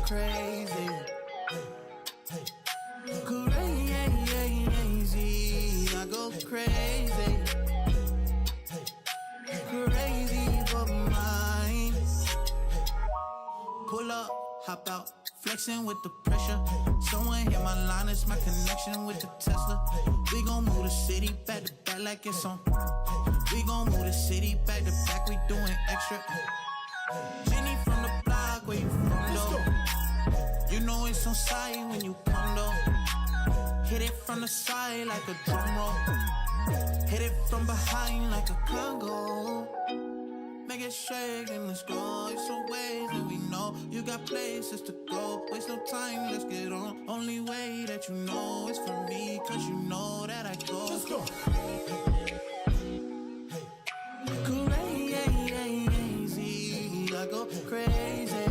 crazy. Crazy, I go crazy. Crazy for mine. Pull up, hop out, flexing with the pressure. Someone hit my line, it's my connection with the Tesla. We gon' move the city back to back like it's on. We gon' move the city back to back, we doing extra. Jenny from the block, where you from though? You know it's on side when you come though. Hit it from the side like a drum roll. Hit it from behind like a Congo. Make it shake and let's go. It's some ways that we know. You got places to go. Waste no time, let's get on. Only way that you know is for me, cause you know that I go. Let's go. Crazy, I go crazy.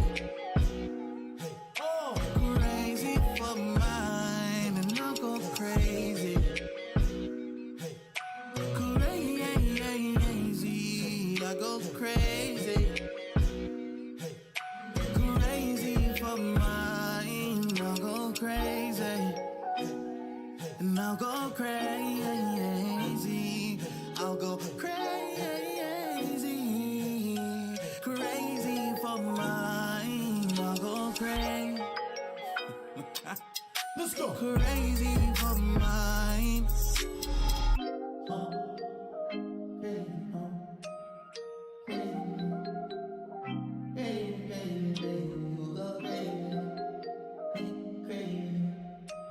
Crazy for mine, and I'll go crazy. Crazy, I go crazy. Crazy for mine, I'll go crazy. And I'll go crazy. I'll go crazy. Crazy for mine, I'll go crazy. Let's go. Crazy for mine.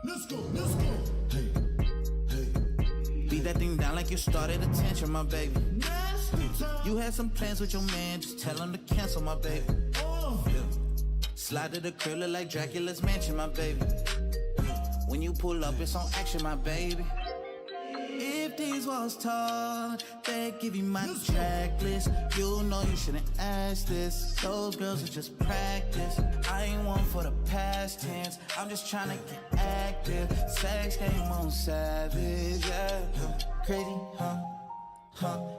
Let's go, let's go. Hey, hey. Beat that thing down like you started attention, my baby. You had some plans with your man, just tell him to cancel, my baby. Yeah. Slide to the crib, look like Dracula's mansion, my baby. When you pull up, it's on action, my baby. If these walls tall, they give you my checklist. You know you shouldn't ask this. Those girls are just practice. I ain't one for the past tense. I'm just trying to get active. Sex game on savage, yeah. Crazy, huh?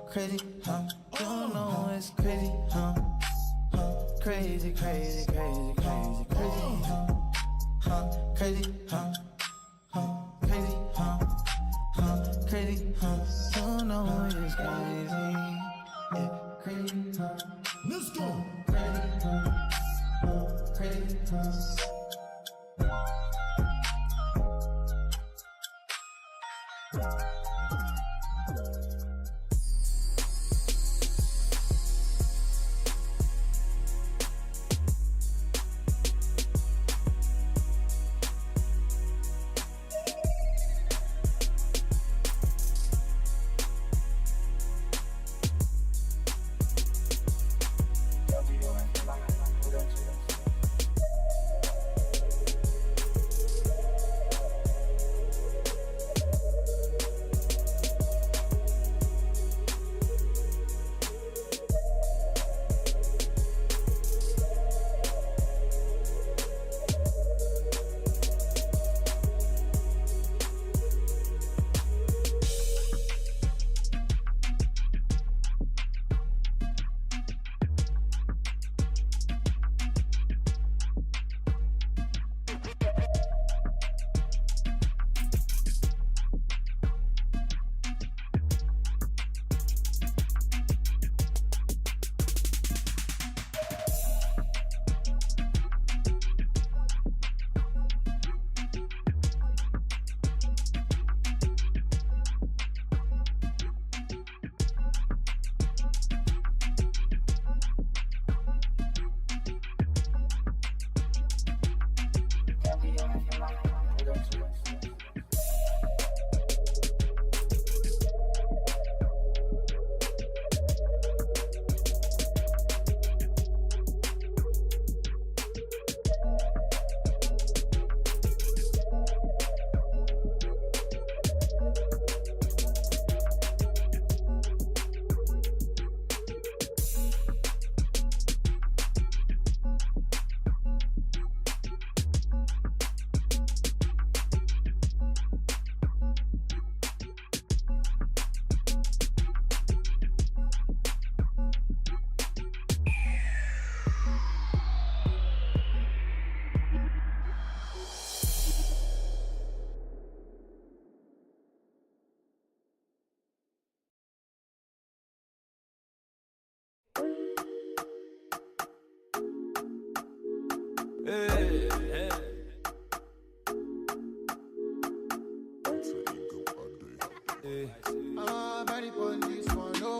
Crazy, huh? You don't know it's crazy, huh? Crazy, crazy, crazy, crazy, crazy, huh? Crazy, huh? Crazy, huh? Crazy, huh? You know it's crazy, yeah. Crazy, huh? Let's go. Crazy, huh? Crazy, huh? Hey, hey. Body on this one, no.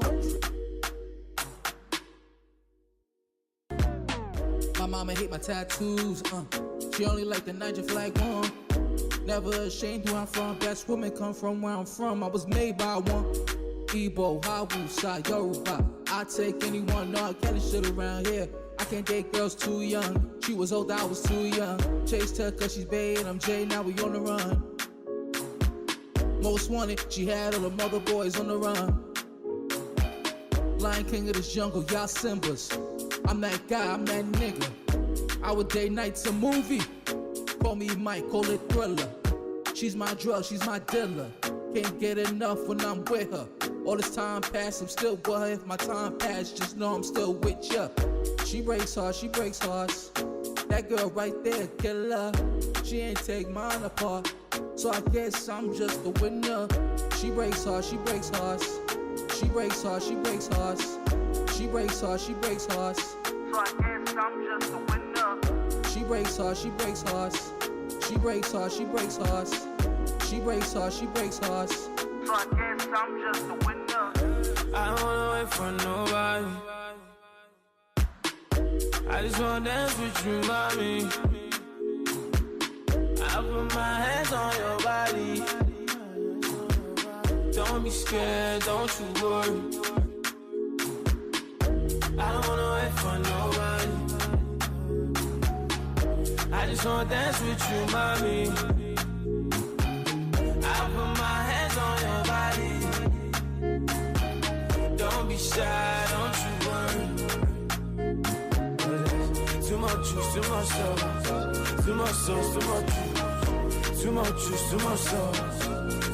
My mama hate my tattoos, She only like the Niger flag one. Never ashamed where I'm from. Best woman come from where I'm from. I was made by one. Igbo, Hausa, Yoruba. I take anyone, no, I can't shit around here. I can't date girls too young. She was old, I was too young. Chased her cause she's bae and I'm Jay, now we on the run. Most wanted, she had all the mother boys on the run. Lion King of this jungle, y'all Simbas. I'm that guy, I'm that nigga. Our day night's a movie. Call me Mike, call it Thriller. She's my drug, she's my dealer. Can't get enough when I'm with her. All this time passed, I'm still with her. If my time passed, just know I'm still with ya. She breaks hearts, she breaks hearts. That girl right there, killer. She ain't take mine apart, so I guess I'm just the winner. She breaks hearts, she breaks hearts. She breaks hearts, she breaks hearts. She breaks hearts, she breaks hearts. So I guess I'm just the winner. She breaks hearts, she breaks hearts. She breaks hearts, she breaks hearts. She breaks hearts, she breaks hearts. So I guess I'm just the winner. I don't wanna wait for nobody. I just wanna dance with you, mommy. I put my hands on your body. Don't be scared, don't you worry. I don't wanna wait for nobody. I just wanna dance with you, mommy. I put my hands on your body. Don't be shy, don't you worry. Too much juice, too much sauce. Too much sauce, too much juice. Too much juice, too much sauce.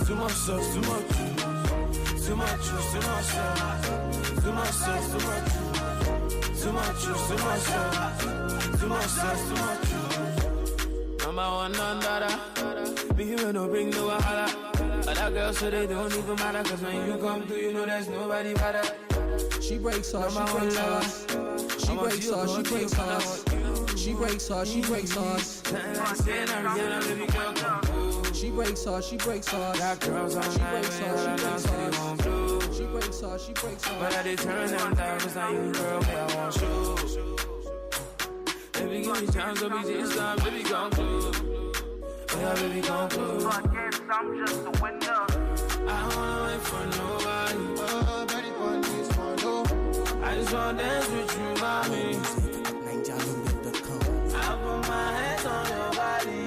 Too much sauce, too much juice. Too much juice, too much sauce. Too much sauce, too much juice. Too much juice, too much sauce. Too much sauce, too much juice. Number one, none dada. Me here no bring no wahala. Other girls so they don't even matter. Cause when you come through, you know there's nobody better. She breaks hearts, she breaks hearts. She breaks hearts, she breaks hearts. She breaks hearts, she breaks hearts. She breaks hearts, she breaks hearts. Got girls on She breaks hearts, she breaks hearts. blue. She breaks hearts, she breaks hearts. But I did turn them down, cause now you girl, but I want you. Baby, give me time, so be this time, baby, come through. Oh yeah, baby, come through. So I guess I'm just the winner. I don't wanna wait for nobody. Body on this one, no. I just wanna dance with you, mommy. I put my hands on your body.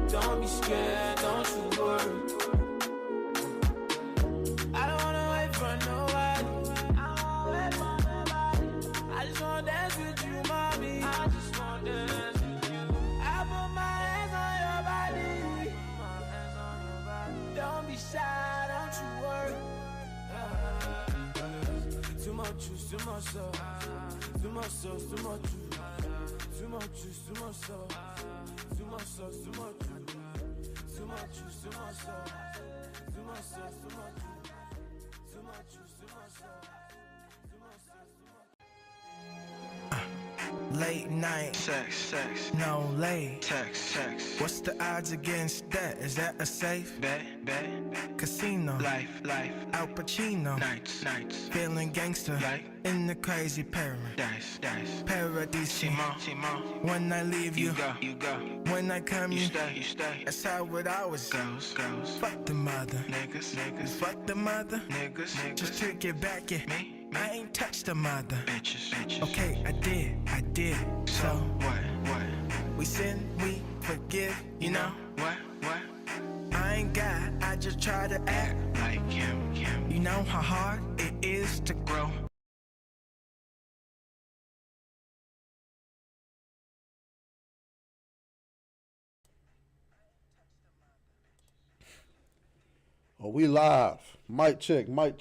Don't be scared, don't you worry. I don't wanna wait for nobody. I don't wanna wait for nobody. I just wanna dance with you, mommy. I just wanna dance with you. I put my hands on your body. My hands on your body. Don't be shy, don't you worry. Too much juice, too much sauce. Too much sauce, too much juice. Too much juice, too much sauce. Too much sauce, too much juice. Too much juice, too much sauce. Too much sauce, too much juice. Too much juice, too much sauce. Too much sauce, too much. Late night, sex, no late, text. What's the odds against that? Is that a safe bet? Casino, life, Al Pacino, nights, feeling gangster, like in the crazy paradise, paradise. When I leave you go. When I come, you stay. That's how it always goes. Fuck the mother, niggas. Fuck the mother, niggas. Just to get back at me. I ain't touched the mother, bitches. Okay, I did. So what? We sin, we forgive. You know what? I ain't God. I just try to act like him. You know how hard it is to grow. Oh, we live. Mic check. Mic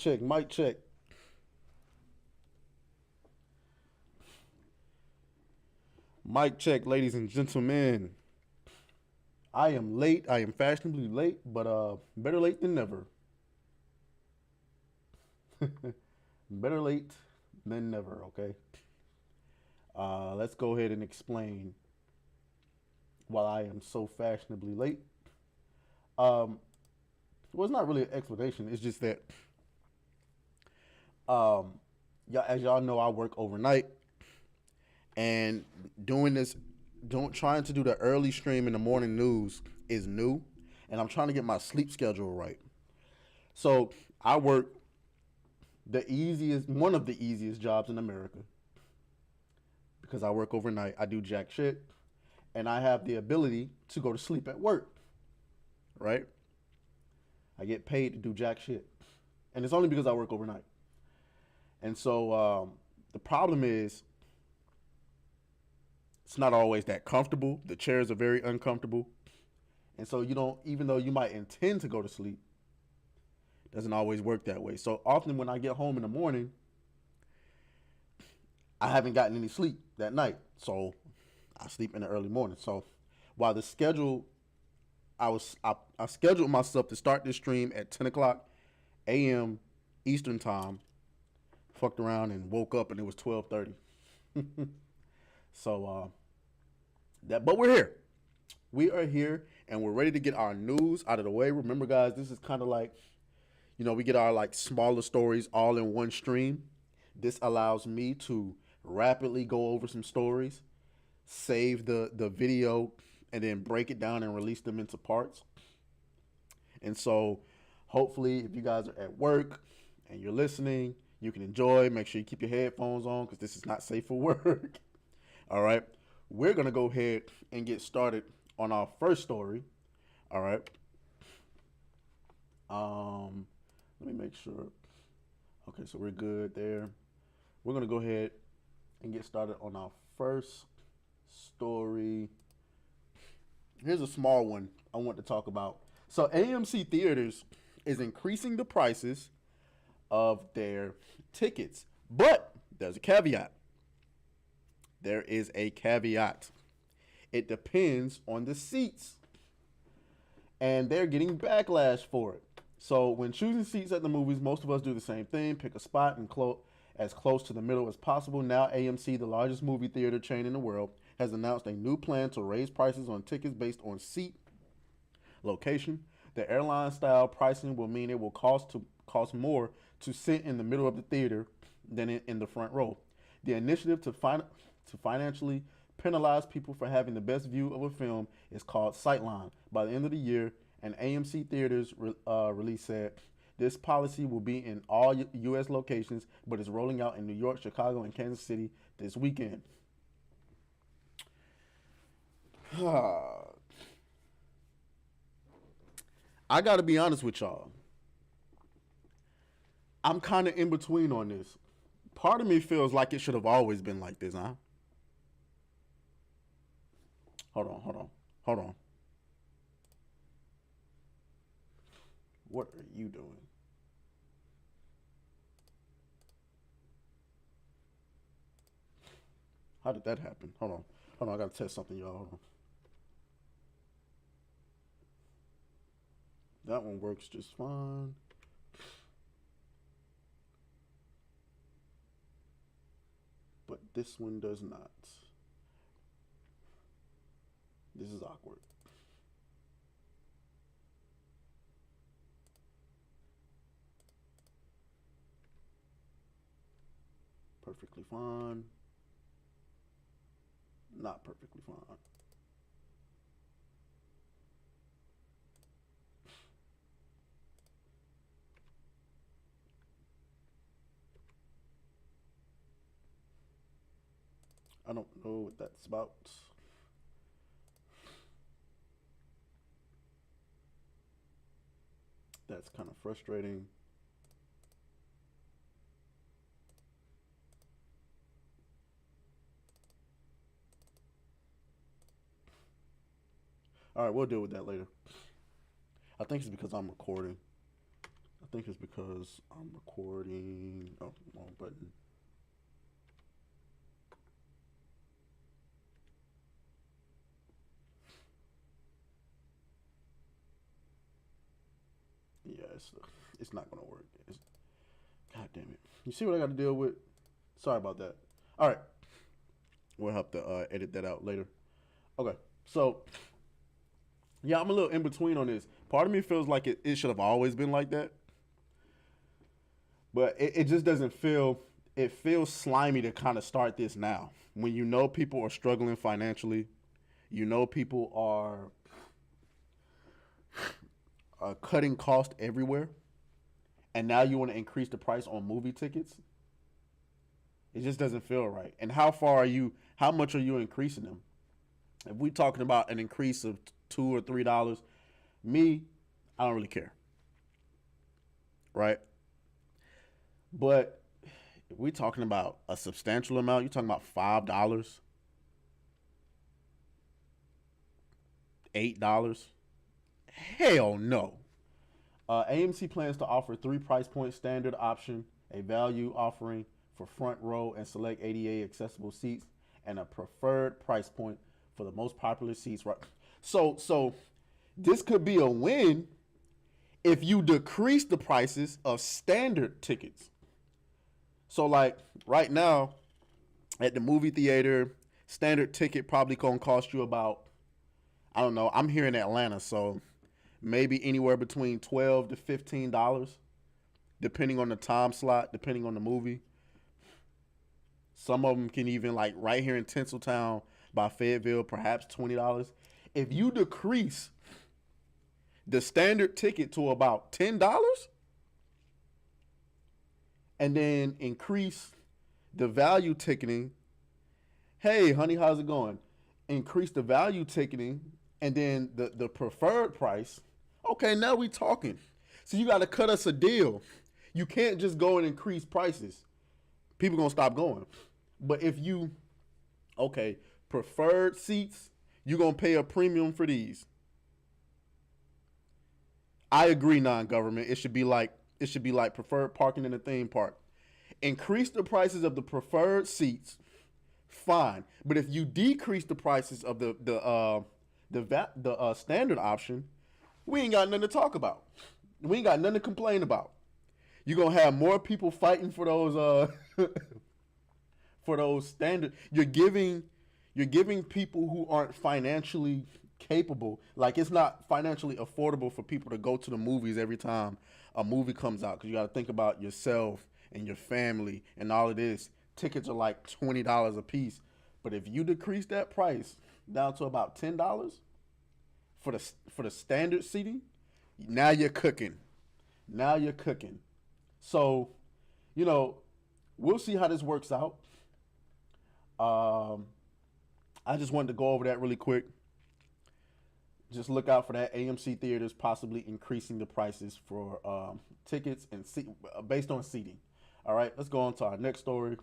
check, ladies and gentlemen. I am late. I am fashionably late, but better late than never. Better late than never, okay? let's go ahead and explain why I am so fashionably late. Well, it's not really an explanation. It's just that, yeah, as y'all know, I work overnight, and trying to do the early stream in the morning news is new, and I'm trying to get my sleep schedule right. So I work one of the easiest jobs in America, because I work overnight. I do jack shit, and I have the ability to go to sleep at work, right? I get paid to do jack shit, and it's only because I work overnight. And so the problem is, it's not always that comfortable. The chairs are very uncomfortable, and so even though you might intend to go to sleep, it doesn't always work that way. So often when I get home in the morning, I haven't gotten any sleep that night, so I sleep in the early morning. So while the schedule, I scheduled myself to start this stream at 10 o'clock a.m. Eastern time. Fucked around and woke up and it was 12:30. So but we're here. We are here and we're ready to get our news out of the way. Remember, guys, this is kind of like, we get our like smaller stories all in one stream. This allows me to rapidly go over some stories, save the video, and then break it down and release them into parts. And so hopefully if you guys are at work and you're listening, you can enjoy. Make sure you keep your headphones on because this is not safe for work. All right. We're going to go ahead and get started on our first story. All right. Let me make sure. Okay, so we're good there. We're going to go ahead and get started on our first story. Here's a small one I want to talk about. So AMC Theaters is increasing the prices of their tickets, but there's a caveat. There is a caveat. It depends on the seats, and they're getting backlash for it. So when choosing seats at the movies, most of us do the same thing, pick a spot and as close to the middle as possible. Now AMC, the largest movie theater chain in the world, has announced a new plan to raise prices on tickets based on seat location. The airline-style pricing will mean it will cost more to sit in the middle of the theater than in the front row. The initiative to financially penalize people for having the best view of a film is called Sightline. By the end of the year, an AMC Theaters release said this policy will be in all U.S. locations, but is rolling out in New York, Chicago, and Kansas City this weekend. I got to be honest with y'all. I'm kind of in between on this. Part of me feels like it should have always been like this, huh? Hold on. What are you doing? How did that happen? Hold on, I gotta test something, y'all. Hold on. That one works just fine. But this one does not. This is awkward. Perfectly fine. Not perfectly fine. I don't know what that's about. That's kind of frustrating. All right, we'll deal with that later. I think it's because I'm recording. Oh, wrong button. Yeah, it's not gonna work. God damn it. You see what I got to deal with? Sorry about that. All right. We'll have to edit that out later. Okay, so yeah, I'm a little in between on this. Part of me feels like it should have always been like that, but it just doesn't feel. It feels slimy to kind of start this now when you know people are struggling financially. You know people are cutting cost everywhere, and now you want to increase the price on movie tickets. It just doesn't feel right. And how far are you? How much are you increasing them? If we're talking about an increase of $2 or $3, me, I don't really care, right? But if we're talking about a substantial amount, you're talking about $5, $8. Hell no. AMC plans to offer 3 price point standard option, a value offering for front row and select ADA accessible seats, and a preferred price point for the most popular seats. Right. So this could be a win if you decrease the prices of standard tickets. So like right now at the movie theater, standard ticket probably gonna cost you about, I don't know, I'm here in Atlanta, so maybe anywhere between $12 to $15, depending on the time slot, depending on the movie. Some of them can even, like right here in Tinseltown by Fayetteville, perhaps $20. If you decrease the standard ticket to about $10 and then increase the value ticketing, hey, honey, how's it going? Increase the value ticketing and then the preferred price. Okay, now we talking. So you got to cut us a deal. You can't just go and increase prices. People going to stop going. But if you, okay, preferred seats, you're going to pay a premium for these. I agree, non-government. It should be like preferred parking in a theme park. Increase the prices of the preferred seats, fine. But if you decrease the prices of the standard option, we ain't got nothing to talk about. We ain't got nothing to complain about. You're gonna have more people fighting for those for those standard. You're giving people who aren't financially capable, like it's not financially affordable for people to go to the movies every time a movie comes out, because you got to think about yourself and your family and all of this. Tickets are like $20 a piece, but if you decrease that price down to about $10 for the standard seating, now you're cooking. Now you're cooking. So, you know, we'll see how this works out. I just wanted to go over that really quick. Just look out for that. AMC theaters possibly increasing the prices for tickets and based on seating. All right, let's go on to our next story.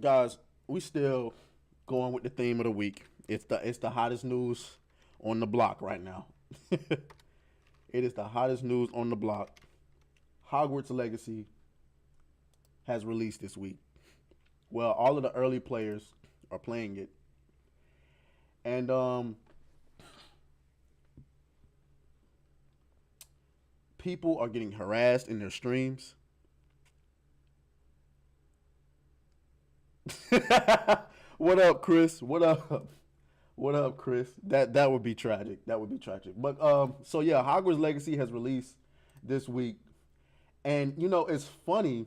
Guys, we still going with the theme of the week. It's the hottest news on the block right now. It is the hottest news on the block. Hogwarts Legacy has released this week. Well, all of the early players are playing it. And people are getting harassed in their streams. What up, Chris? What up? What up, Chris? That would be tragic. That would be tragic. But so yeah, Hogwarts Legacy has released this week. And you know, it's funny.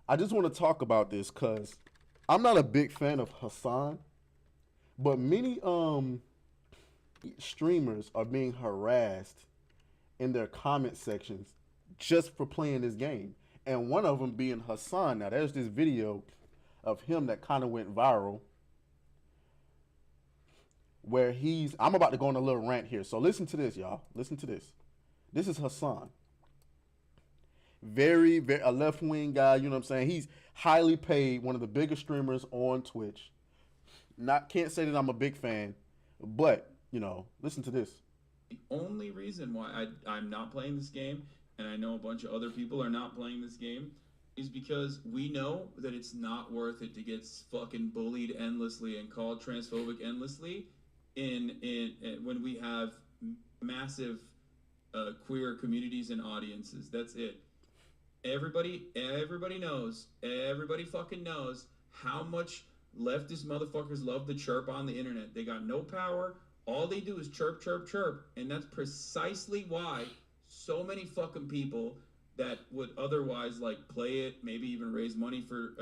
I just want to talk about this because I'm not a big fan of Hasan, but many streamers are being harassed in their comment sections just for playing this game. And one of them being Hasan. Now, there's this video of him that kind of went viral where I'm about to go on a little rant here. So listen to this, y'all. Listen to this. This is Hasan. Very, very a left-wing guy, you know what I'm saying? He's highly paid, one of the biggest streamers on Twitch. Can't say that I'm a big fan, but, you know, listen to this. The only reason why I'm not playing this game, and I know a bunch of other people are not playing this game, is because we know that it's not worth it to get fucking bullied endlessly and called transphobic endlessly in when we have massive queer communities and audiences. That's it. Everybody knows. Everybody fucking knows how much leftist motherfuckers love to chirp on the internet. They got no power. All they do is chirp, chirp, chirp, and that's precisely why so many fucking people that would otherwise like play it, maybe even raise money for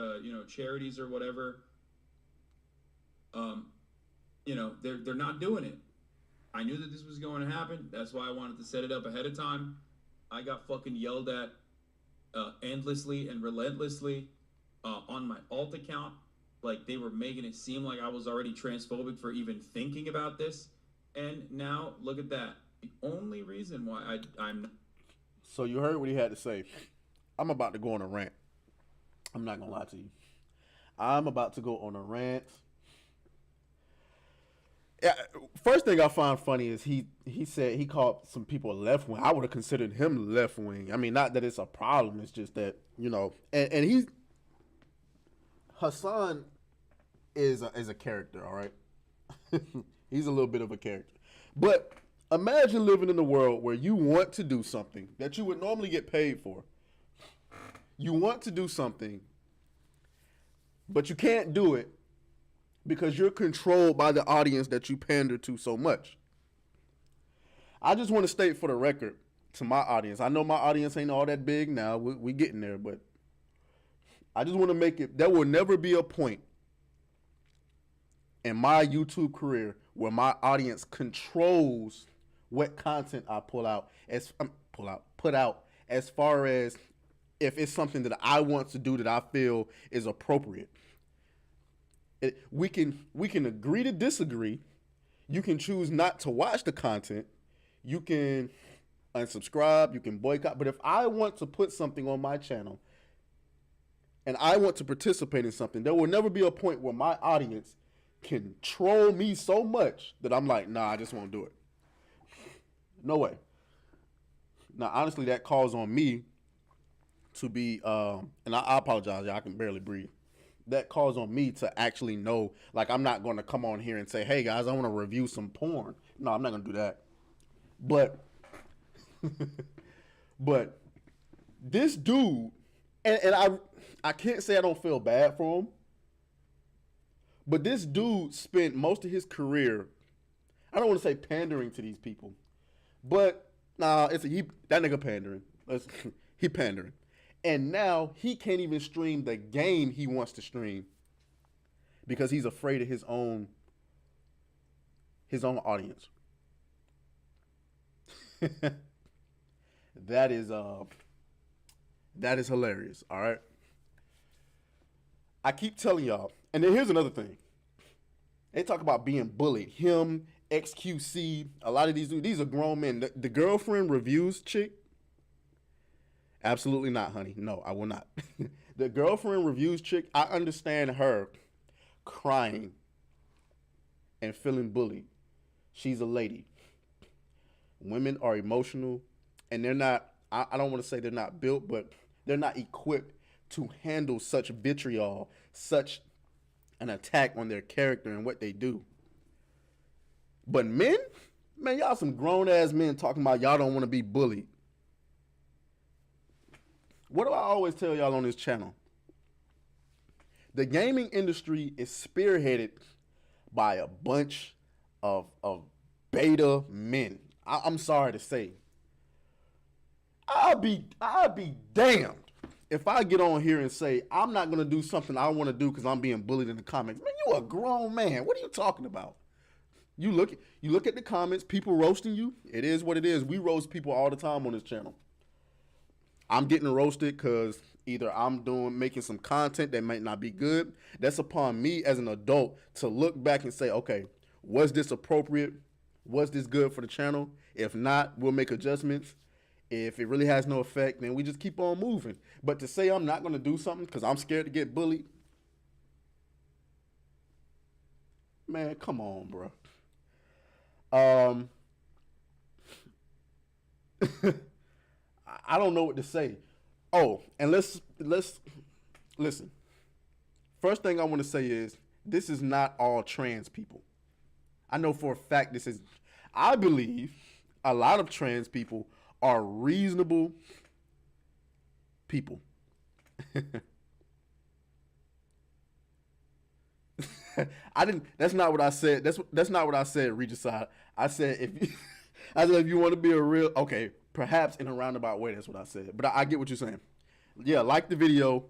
charities or whatever. They're not doing it. I knew that this was going to happen. That's why I wanted to set it up ahead of time. I got fucking yelled at endlessly and relentlessly on my alt account. Like, they were making it seem like I was already transphobic for even thinking about this. And now, look at that. The only reason why I'm... So you heard what he had to say. I'm about to go on a rant. I'm not going to lie to you. I'm about to go on a rant. Yeah, first thing I find funny is he said he called some people left wing. I would have considered him left wing. I mean, not that it's a problem. It's just that, and he's Hasan is a character, all right? He's a little bit of a character. But imagine living in a world where you want to do something that you would normally get paid for. You want to do something, but you can't do it because you're controlled by the audience that you pander to so much. I just want to state for the record to my audience. I know my audience ain't all that big now. We getting there, but I just want to make it, there will never be a point in my YouTube career where my audience controls what content I put out as far as if it's something that I want to do that I feel is appropriate. We can agree to disagree. You can choose not to watch the content. You can unsubscribe. You can boycott. But if I want to put something on my channel and I want to participate in something, there will never be a point where my audience can troll me so much that I'm like, nah, I just won't do it. No way. Now, honestly, that calls on me to be, and I apologize, y'all, I can barely breathe. That calls on me to actually know, like, I'm not going to come on here and say, hey, guys, I want to review some porn. No, I'm not going to do that. But, but this dude, and I can't say I don't feel bad for him, but this dude spent most of his career, I don't want to say pandering to these people, but nah, that nigga pandering. He pandering. And now he can't even stream the game he wants to stream because he's afraid of his own audience. That is hilarious, all right? I keep telling y'all, and then here's another thing. They talk about being bullied. Him, XQC, a lot of these are grown men. The girlfriend reviews chick, absolutely not, honey. No, I will not. The girlfriend reviews chick, I understand her crying and feeling bullied. She's a lady. Women are emotional, and they're not, I don't want to say they're not built, but they're not equipped to handle such vitriol, such an attack on their character and what they do. But men, man, y'all some grown-ass men talking about y'all don't want to be bullied. What do I always tell y'all on this channel? The gaming industry is spearheaded by a bunch of beta men. I'm sorry to say. I'll be damned if I get on here and say I'm not gonna do something I want to do because I'm being bullied in the comments. Man, you a grown man. What are you talking about? You look at the comments, people roasting you. It is what it is. We roast people all the time on this channel. I'm getting roasted because either I'm making some content that might not be good. That's upon me as an adult to look back and say, okay, was this appropriate? Was this good for the channel? If not, we'll make adjustments. If it really has no effect, then we just keep on moving. But to say I'm not going to do something because I'm scared to get bullied, man, come on, bro. I don't know what to say. Oh, and let's listen. First thing I want to say is this is not all trans people. I know for a fact I believe a lot of trans people are reasonable people. I didn't. That's not what I said. That's not what I said. Regicide. I said if you, I said if you want to be a real, okay, perhaps in a roundabout way. That's what I said. But I get what you're saying. Yeah, like the video.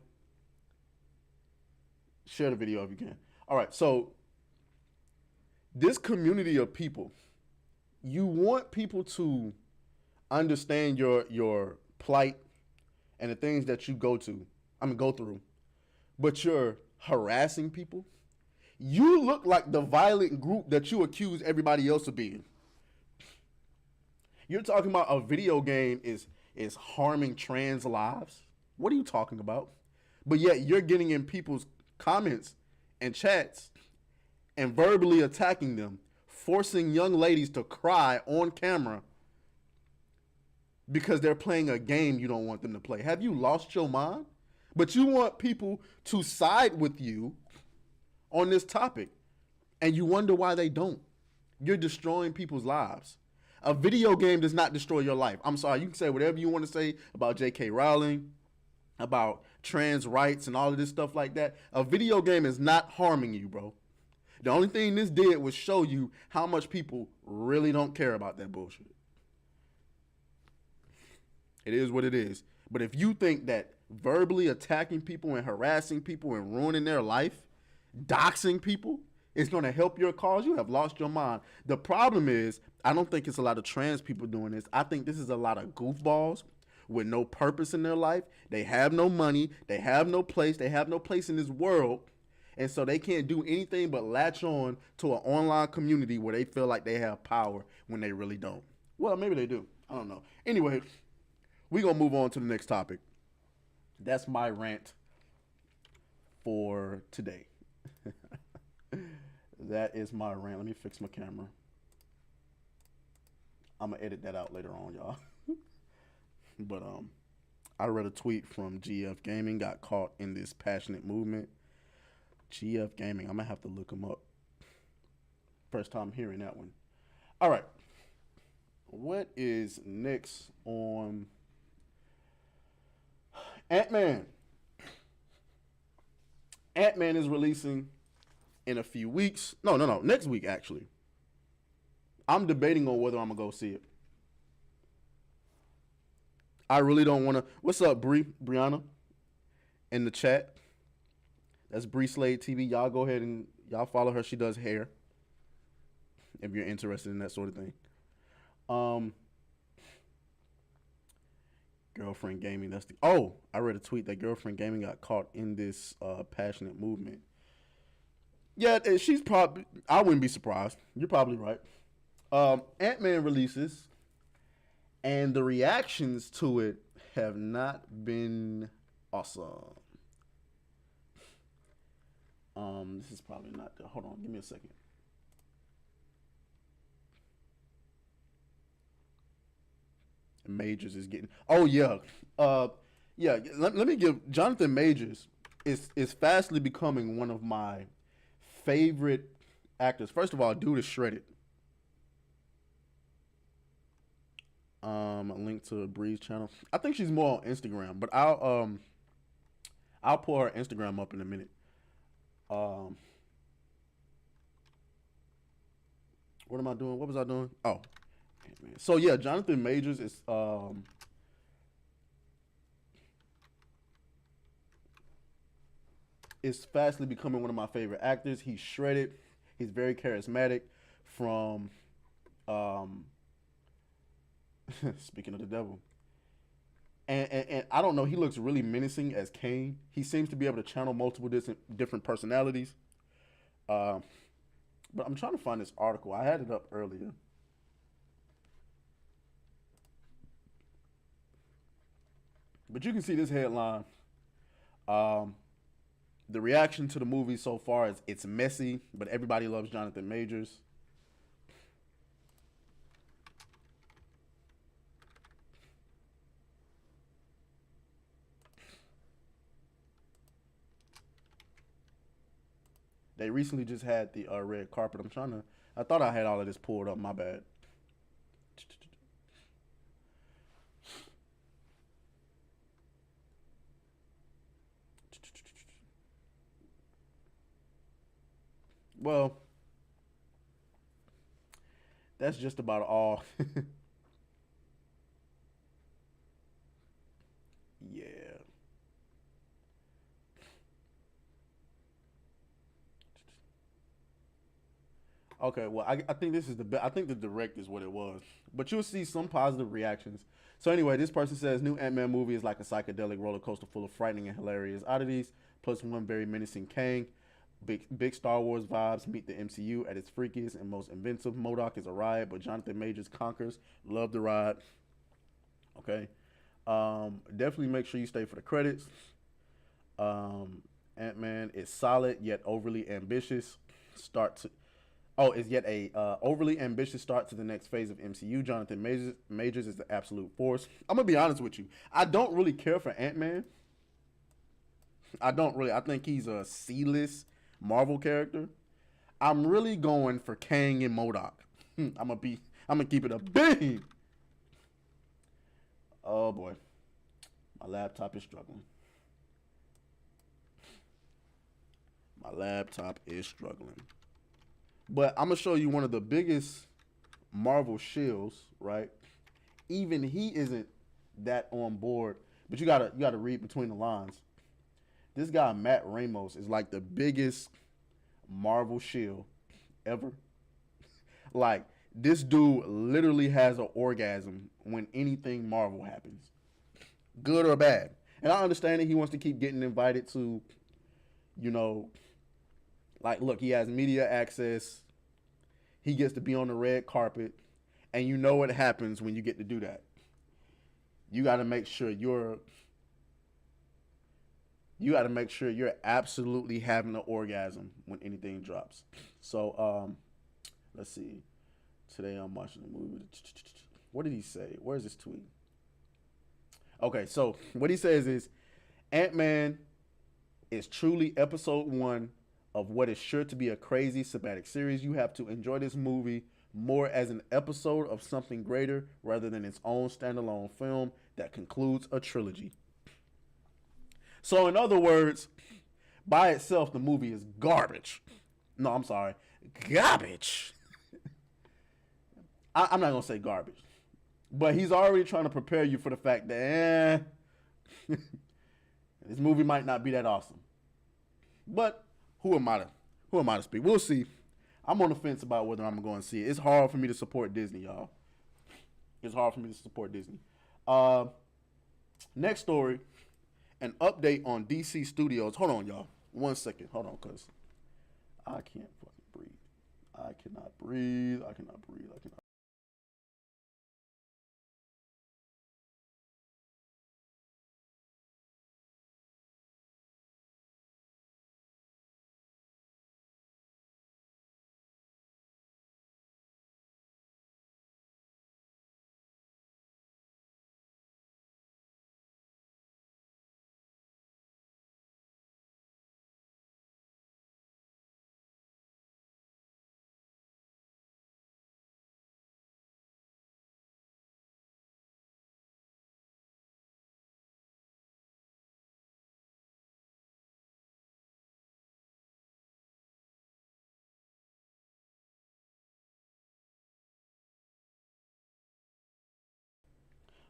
Share the video if you can. All right. So this community of people, you want people to understand your plight and the things that you go through, but you're harassing people. You look like the violent group that you accuse everybody else of being. You're talking about a video game is harming trans lives. What are you talking about? But yet you're getting in people's comments and chats and verbally attacking them, forcing young ladies to cry on camera because they're playing a game you don't want them to play. Have you lost your mind? But you want people to side with you on this topic, and you wonder why they don't. You're destroying people's lives. A video game does not destroy your life. I'm sorry, you can say whatever you want to say about J.K. Rowling, about trans rights and all of this stuff like that. A video game is not harming you, bro. The only thing this did was show you how much people really don't care about that bullshit. It is what it is. But if you think that verbally attacking people and harassing people and ruining their life, doxing people, is going to help your cause, you have lost your mind. The problem is, I don't think it's a lot of trans people doing this. I think this is a lot of goofballs with no purpose in their life. They have no money. They have no place. They have no place in this world. And so they can't do anything but latch on to an online community where they feel like they have power when they really don't. Well, maybe they do. I don't know. Anyway, we're going to move on to the next topic. That's my rant for today. That is my rant. Let me fix my camera. I'm going to edit that out later on, y'all. But I read a tweet from GF Gaming, got caught in this passionate movement. GF Gaming, I'm going to have to look them up. First time hearing that one. All right. What is next on Ant-Man? Ant-Man is releasing in a few weeks. No, next week, actually. I'm debating on whether I'm going to go see it. I really don't want to. What's up, Brianna? In the chat. That's Bree Slade TV. Y'all go ahead and y'all follow her. She does hair. If you're interested in that sort of thing. Girlfriend Gaming. I read a tweet that Girlfriend Gaming got caught in this passionate movement. Yeah, she's probably. I wouldn't be surprised. You're probably right. Ant-Man releases, and the reactions to it have not been awesome. This is probably not. Hold on, give me a second. Majors is getting. Oh yeah, yeah. Let me give Jonathan Majors is fastly becoming one of my favorite actors. First of all, dude is shredded. A link to Bree's channel. I think she's more on Instagram, but I'll pull her Instagram up in a minute. What am I doing? What was I doing? Oh, man. So yeah, Jonathan Majors is fastly becoming one of my favorite actors. He's shredded. He's very charismatic. From speaking of the devil. And I don't know, he looks really menacing as Kane. He seems to be able to channel multiple different personalities. But I'm trying to find this article. I had it up earlier. But you can see this headline. The reaction to the movie so far is it's messy, but everybody loves Jonathan Majors. They recently just had the red carpet. I thought I had all of this pulled up. My bad. Well, that's just about all. Yeah. Okay, well, I think this is I think the direct is what it was, but you'll see some positive reactions. So anyway, this person says new Ant-Man movie is like a psychedelic roller coaster full of frightening and hilarious oddities, plus one very menacing Kang. Big Star Wars vibes meet the MCU at its freakiest and most inventive. MODOK is a riot, but Jonathan Majors conquers. Love the ride. Okay, definitely make sure you stay for the credits. Ant-Man is solid yet overly ambitious. Start to is yet a overly ambitious start to the next phase of MCU. Jonathan Majors is the absolute force. I'm gonna be honest with you. I don't really care for Ant-Man. I don't really. I think he's a C-list Marvel character. I'm really going for Kang and MODOK. I'm gonna keep it a bean. Oh boy, my laptop is struggling. My laptop is struggling. But I'm gonna show you one of the biggest Marvel shills, right? Even he isn't that on board. But you gotta read between the lines. This guy Matt Ramos is like the biggest Marvel shill ever. Like this dude literally has an orgasm when anything Marvel happens, good or bad. And I understand that he wants to keep getting invited to, you know, like, look, he has media access. He gets to be on the red carpet. And you know what happens when you get to do that. You got to make sure you're absolutely having an orgasm when anything drops. So, let's see. Today I'm watching the movie. What did he say? Where's this tweet? Okay, so what he says is Ant-Man is truly episode 1 of what is sure to be a crazy cinematic series. You have to enjoy this movie more as an episode of something greater rather than its own standalone film that concludes a trilogy. So in other words, by itself, the movie is garbage. No, I'm sorry. Garbage. I'm not going to say garbage. But he's already trying to prepare you for the fact that this movie might not be that awesome. But who am I to speak? We'll see. I'm on the fence about whether I'm going to see it. It's hard for me to support Disney, y'all. It's hard for me to support Disney. Next story, an update on DC Studios. Hold on, y'all. 1 second. Hold on, because I can't fucking breathe. I cannot breathe.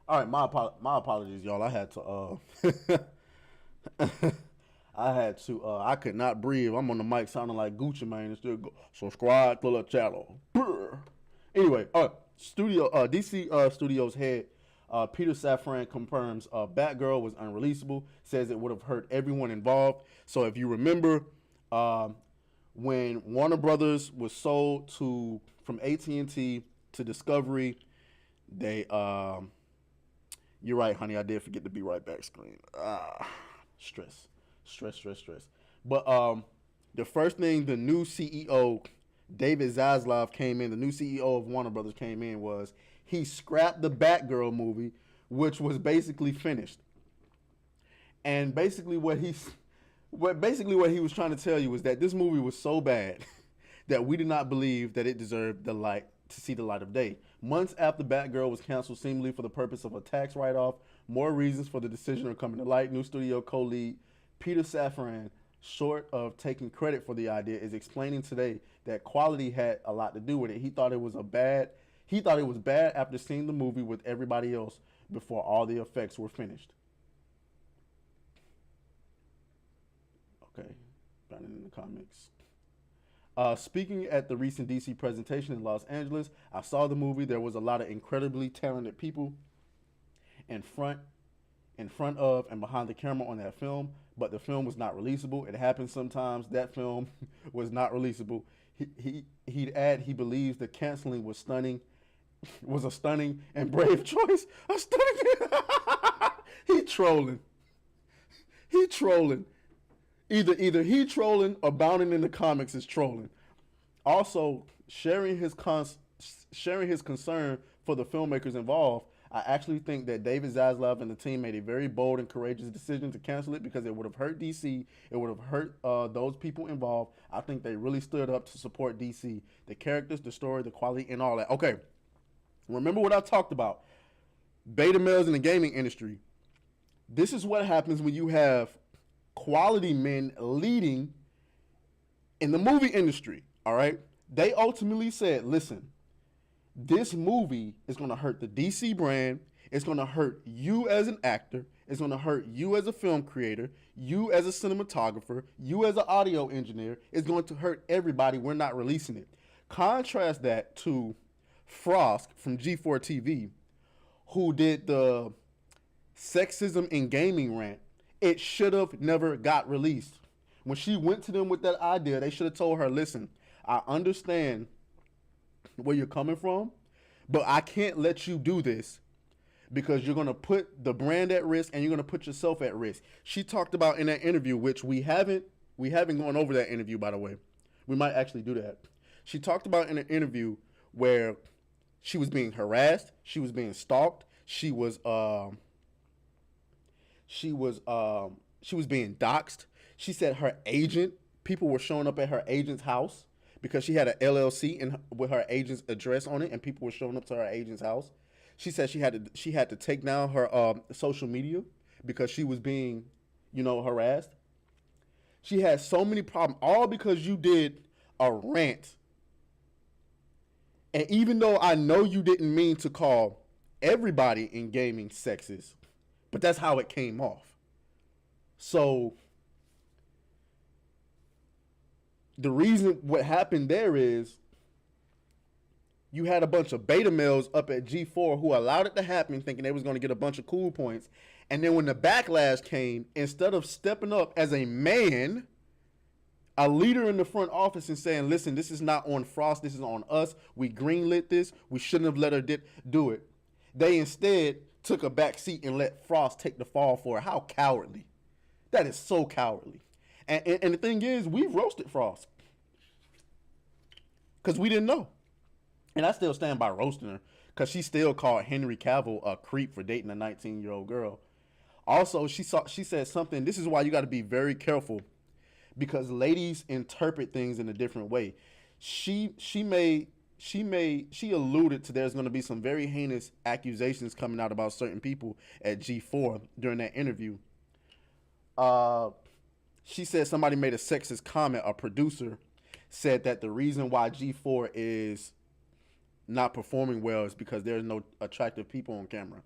All right, my apologies, y'all. I had to I could not breathe. I'm on the mic sounding like Gucci Mane and still go, subscribe to the channel. Brr. Anyway, DC Studios head Peter Safran confirms Batgirl was unreleasable, says it would have hurt everyone involved. So if you remember, when Warner Brothers was sold from AT&T to Discovery, they you're right, honey. I did forget to be right back screen. Stress. But the first thing the new CEO, David Zaslav, came in, the new CEO of Warner Brothers came in, was he scrapped the Batgirl movie, which was basically finished. And basically what he was trying to tell you was that this movie was so bad that we did not believe that it deserved to see the light of day. Months after Batgirl was canceled seemingly for the purpose of a tax write-off, more reasons for the decision are coming to light. New studio co-lead Peter Safran short of taking credit for the idea, is explaining today that quality had a lot to do with it. He thought it was bad after seeing the movie with everybody else before all the effects were finished. Okay, found it in the comics. Speaking at the recent DC presentation in Los Angeles, I saw the movie. There was a lot of incredibly talented people in front of and behind the camera on that film, but the film was not releasable. It happens sometimes. That film was not releasable. He'd add he believes the canceling was a stunning and brave choice. A stunning. He trolling. Either he trolling or Bounding in the Comics is trolling. Also, sharing his concern for the filmmakers involved, I actually think that David Zaslav and the team made a very bold and courageous decision to cancel it because it would have hurt DC. It would have hurt those people involved. I think they really stood up to support DC. The characters, the story, the quality, and all that. Okay, remember what I talked about. Beta males in the gaming industry. This is what happens when you have quality men leading in the movie industry, all right? They ultimately said, listen, this movie is going to hurt the DC brand. It's going to hurt you as an actor. It's going to hurt you as a film creator, you as a cinematographer, you as an audio engineer. It's going to hurt everybody. We're not releasing it. Contrast that to Frost from G4 TV, who did the sexism in gaming rant. It should have never got released. When she went to them with that idea, they should have told her, listen, I understand where you're coming from, but I can't let you do this because you're going to put the brand at risk and you're going to put yourself at risk. She talked about in that interview, which we haven't gone over that interview, by the way. We might actually do that. She talked about in an interview where she was being harassed, she was being stalked, she was being doxxed. She said her agent, people were showing up at her agent's house because she had an LLC with her agent's address on it, and people were showing up to her agent's house. She said she had to take down her social media because she was being, harassed. She had so many problems, all because you did a rant. And even though I know you didn't mean to call everybody in gaming sexist, but that's how it came off. So the reason what happened there is you had a bunch of beta males up at G4 who allowed it to happen thinking they was going to get a bunch of cool points. And then when the backlash came, instead of stepping up as a man, a leader in the front office and saying, listen, this is not on Frost, this is on us. We greenlit this. We shouldn't have let her do it. They instead took a back seat and let Frost take the fall for it. How cowardly. That is so cowardly. And the thing is, we've roasted Frost because we didn't know. And I still stand by roasting her because she still called Henry Cavill a creep for dating a 19-year-old girl. Also, she said something. This is why you got to be very careful because ladies interpret things in a different way. She alluded to there's going to be some very heinous accusations coming out about certain people at G4 during that interview. She said somebody made a sexist comment. A producer said that the reason why G4 is not performing well is because there's no attractive people on camera.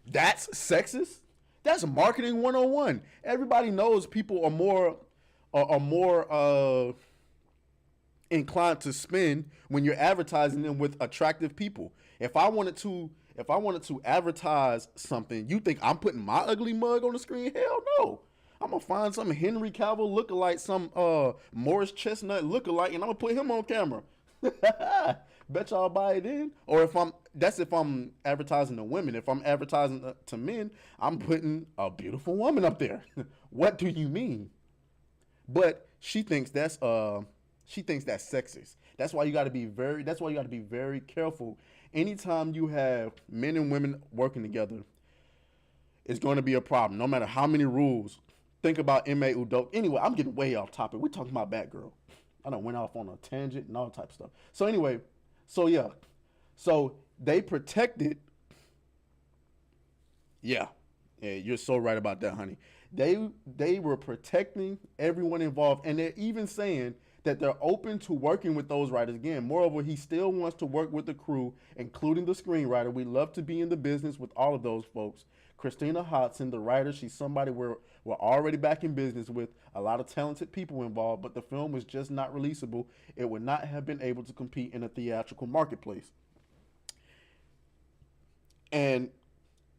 That's sexist? That's marketing 101. Everybody knows people are more inclined to spend when you're advertising them with attractive people. If I wanted to advertise something, you think I'm putting my ugly mug on the screen? Hell no. I'm gonna find some Henry Cavill lookalike, some Morris Chestnut lookalike, and I'm gonna put him on camera. Bet y'all buy it in. Or if I'm advertising to women. If I'm advertising to men, I'm putting a beautiful woman up there. What do you mean? But she thinks that's sexist. That's why you got to be very careful. Anytime you have men and women working together, it's going to be a problem. No matter how many rules. Think about M.A. Udoka. Anyway, I'm getting way off topic. We're talking about Batgirl. I done went off on a tangent and all type of stuff. So anyway, so they protected. Yeah, you're so right about that, honey. They were protecting everyone involved, and they're even saying that they're open to working with those writers again. Moreover, he still wants to work with the crew, including the screenwriter. We love to be in the business with all of those folks. Christina Hodson, the writer, she's somebody we're already back in business with. A lot of talented people involved, but the film was just not releasable. It would not have been able to compete in a theatrical marketplace. And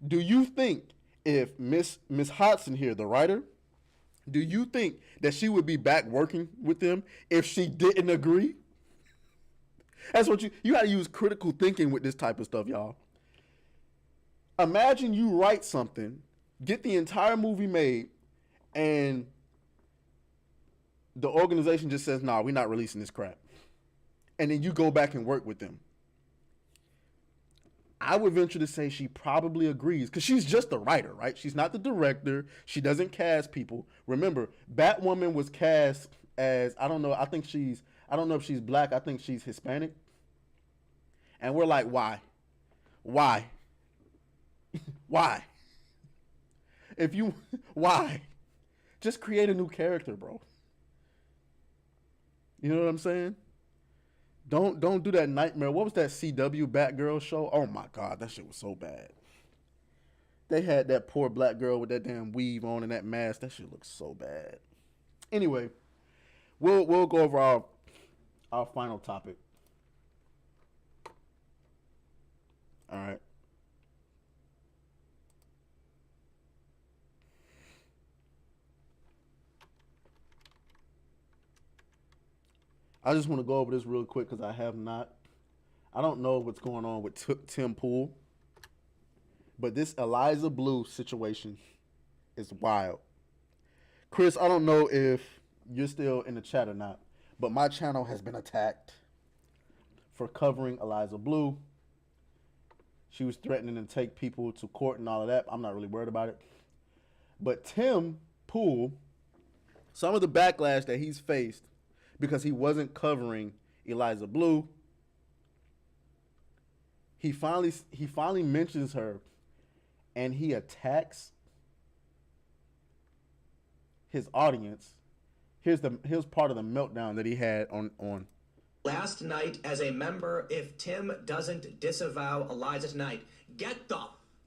do you think if Miss Hodson here, the writer, do you think that she would be back working with them if she didn't agree? That's what you got to use critical thinking with this type of stuff, y'all. Imagine you write something, get the entire movie made, and the organization just says, "Nah, we're not releasing this crap." And then you go back and work with them. I would venture to say she probably agrees because she's just the writer, right? She's not the director. She doesn't cast people. Remember, Batwoman was cast as, I don't know if she's black. I think she's Hispanic. And we're like, why? Why? Why? Why? Just create a new character, bro. You know what I'm saying? Don't do that nightmare. What was that CW Batgirl show? Oh my God, that shit was so bad. They had that poor black girl with that damn weave on and that mask. That shit looks so bad. Anyway, we'll go over our final topic. All right. I just want to go over this real quick because I don't know what's going on with Tim Pool, but this Eliza Blue situation is wild. Chris, I don't know if you're still in the chat or not, but my channel has been attacked for covering Eliza Blue. She was threatening to take people to court and all of that. I'm not really worried about it. But Tim Pool, some of the backlash that he's faced because he wasn't covering Eliza Blue, he finally mentions her, and he attacks his audience. Here's part of the meltdown that he had on. Last night, as a member, if Tim doesn't disavow Eliza tonight, get the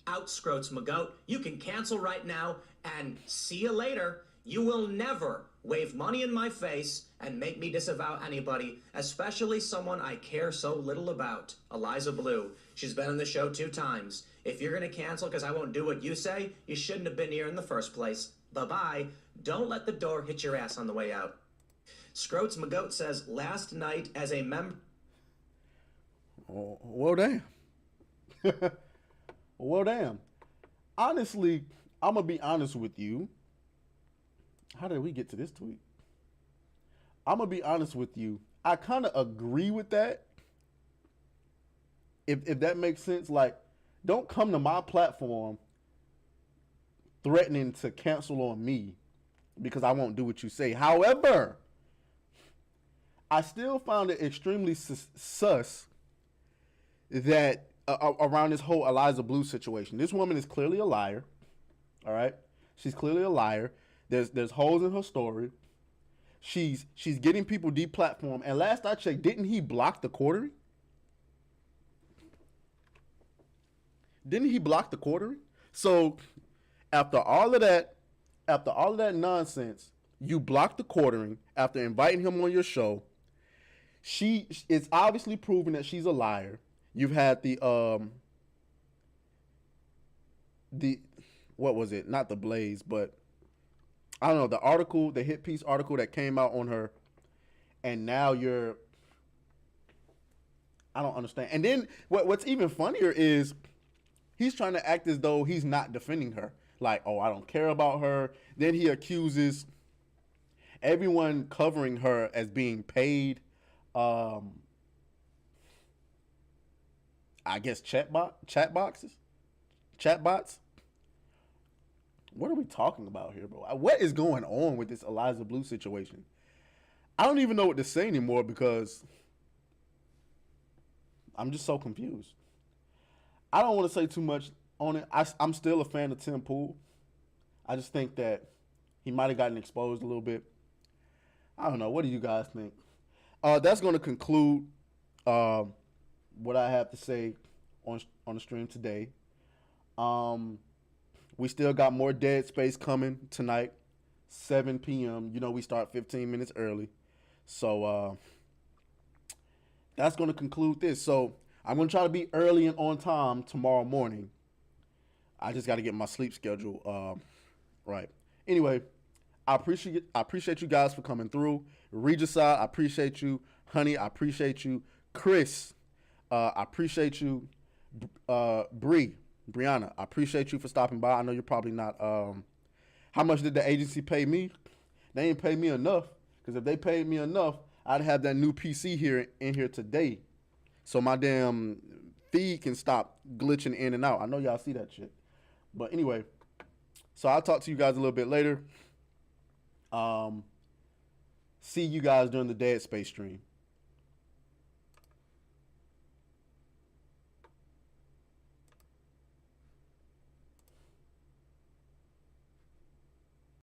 out, Scroats McGoat. You can cancel right now, and see you later. You will never wave money in my face and make me disavow anybody, especially someone I care so little about, Eliza Blue. She's been on the show 2 times. If you're going to cancel because I won't do what you say, you shouldn't have been here in the first place. Bye-bye. Don't let the door hit your ass on the way out. Scroats McGoat says, last night as a member... Oh, well, damn. Well, damn. Honestly, I'm going to be honest with you. How did we get to this tweet? I'm going to be honest with you. I kind of agree with that. If that makes sense. Like, don't come to my platform threatening to cancel on me because I won't do what you say. However, I still found it extremely sus that around this whole Eliza Blue situation. This woman is clearly a liar. All right? She's clearly a liar. There's holes in her story. She's getting people deplatformed. And last I checked, didn't he block the quartering? Didn't he block the quartering? So after all of that nonsense, you blocked the quartering after inviting him on your show. It's obviously proven that she's a liar. You've had the what was it? Not the Blaze, but I don't know, the article, the hit piece article that came out on her, and now I don't understand. And then what's even funnier is he's trying to act as though he's not defending her. Like, oh, I don't care about her. Then he accuses everyone covering her as being paid, I guess chatbots. What are we talking about here, bro? What is going on with this Eliza Blue situation? I don't even know what to say anymore because I'm just so confused. I don't want to say too much on it. I'm still a fan of Tim Pool. I just think that he might have gotten exposed a little bit. I don't know. What do you guys think? That's going to conclude what I have to say on the stream today. We still got more Dead Space coming tonight, 7 p.m. You know, we start 15 minutes early. So that's going to conclude this. So I'm going to try to be early and on time tomorrow morning. I just got to get my sleep schedule right. Anyway, I appreciate you guys for coming through. Regicide, I appreciate you. Honey, I appreciate you. Chris, I appreciate you. Brianna, I appreciate you for stopping by. I know you're probably not. How much did the agency pay me? They ain't pay me enough. Because if they paid me enough, I'd have that new PC in here today. So my damn feed can stop glitching in and out. I know y'all see that shit. But anyway, so I'll talk to you guys a little bit later. See you guys during the Dead Space stream.